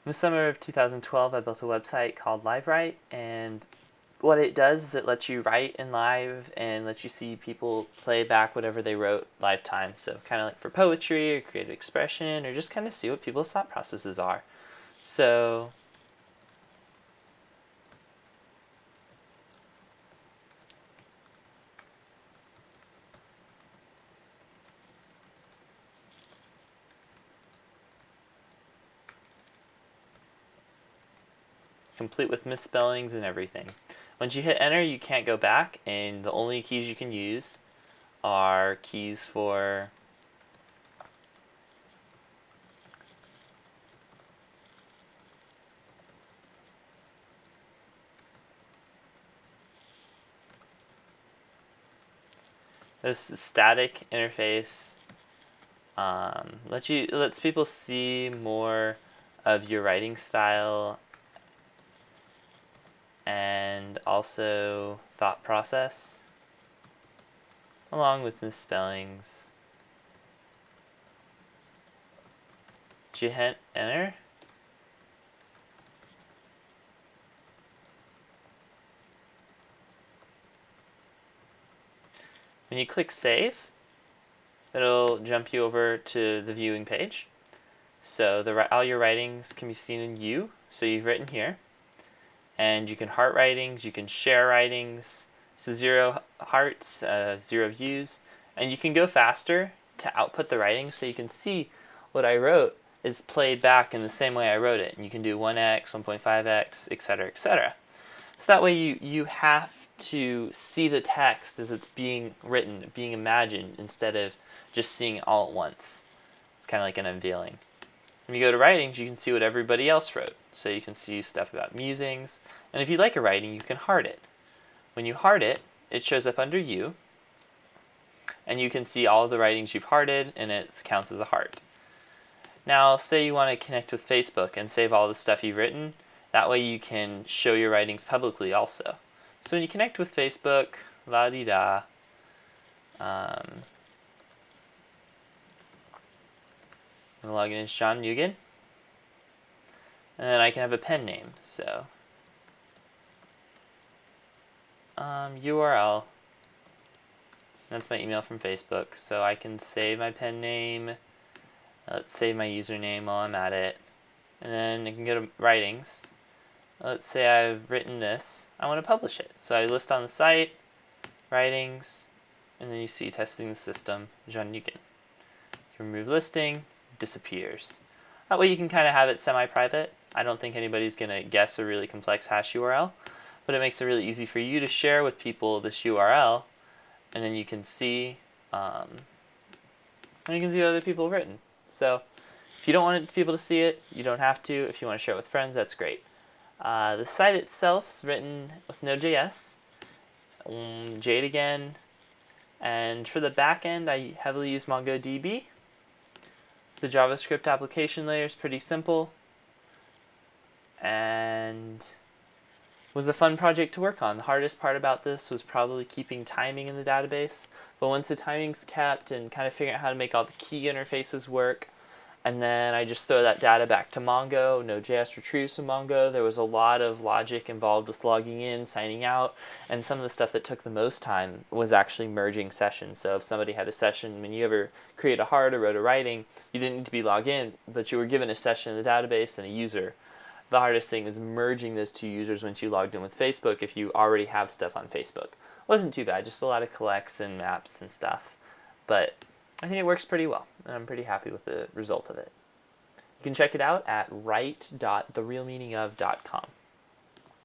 In the summer of 2012, I built a website called LiveWrite, and what it does is it lets you write in live and lets you see people play back whatever they wrote live time. So kind of like for poetry or creative expression, or just kind of see what people's thought processes are. So complete with misspellings and everything. Once you hit enter, you can't go back, and the only keys you can use are keys for this static interface. Lets people see more of your writing style and also thought process, along with misspellings. Did you hit enter? When you click save, it'll jump you over to the viewing page. So all your writings can be seen in you. So you've written here, and you can heart writings, you can share writings. So 0 hearts, 0 views, and you can go faster to output the writing, so you can see what I wrote is played back in the same way I wrote it. And you can do 1x, 1.5x, etc., etc. So that way you have to see the text as it's being written, being imagined, instead of just seeing it all at once. It's kind of like an unveiling. When you go to writings, you can see what everybody else wrote. So you can see stuff about musings. And if you like a writing, you can heart it. When you heart it, it shows up under you. And you can see all of the writings you've hearted, and it counts as a heart. Now, say you want to connect with Facebook and save all the stuff you've written. That way you can show your writings publicly also. So when you connect with Facebook, la-di-da, I'm going to log in as John Nugent. And then I can have a pen name. So URL. That's my email from Facebook. So I can save my pen name. Let's save my username while I'm at it. And then I can go to writings. Let's say I've written this. I want to publish it. So I list on the site, writings, and then you see testing the system, John Nugent. You can remove listing, disappears. That way you can kind of have it semi-private. I don't think anybody's going to guess a really complex hash URL, but it makes it really easy for you to share with people this URL, and then you can see what other people have written. So if you don't want people to see it, you don't have to. If you want to share it with friends, that's great. The site itself is written with Node.js, Jade again, and for the backend, I heavily use MongoDB. The JavaScript application layer is pretty simple, and was a fun project to work on. The hardest part about this was probably keeping timing in the database, but once the timing's kept and kind of figuring out how to make all the key interfaces work, and then I just throw that data back to Mongo. Node.js retrieves from Mongo. There was a lot of logic involved with logging in, signing out, and some of the stuff that took the most time was actually merging sessions. So if somebody had a session, when you ever create a heart or wrote a writing, you didn't need to be logged in, but you were given a session in the database and a user. The hardest thing is merging those two users once you logged in with Facebook if you already have stuff on Facebook. It wasn't too bad, just a lot of collects and maps and stuff. But I think it works pretty well, and I'm pretty happy with the result of it. You can check it out at write.therealmeaningof.com.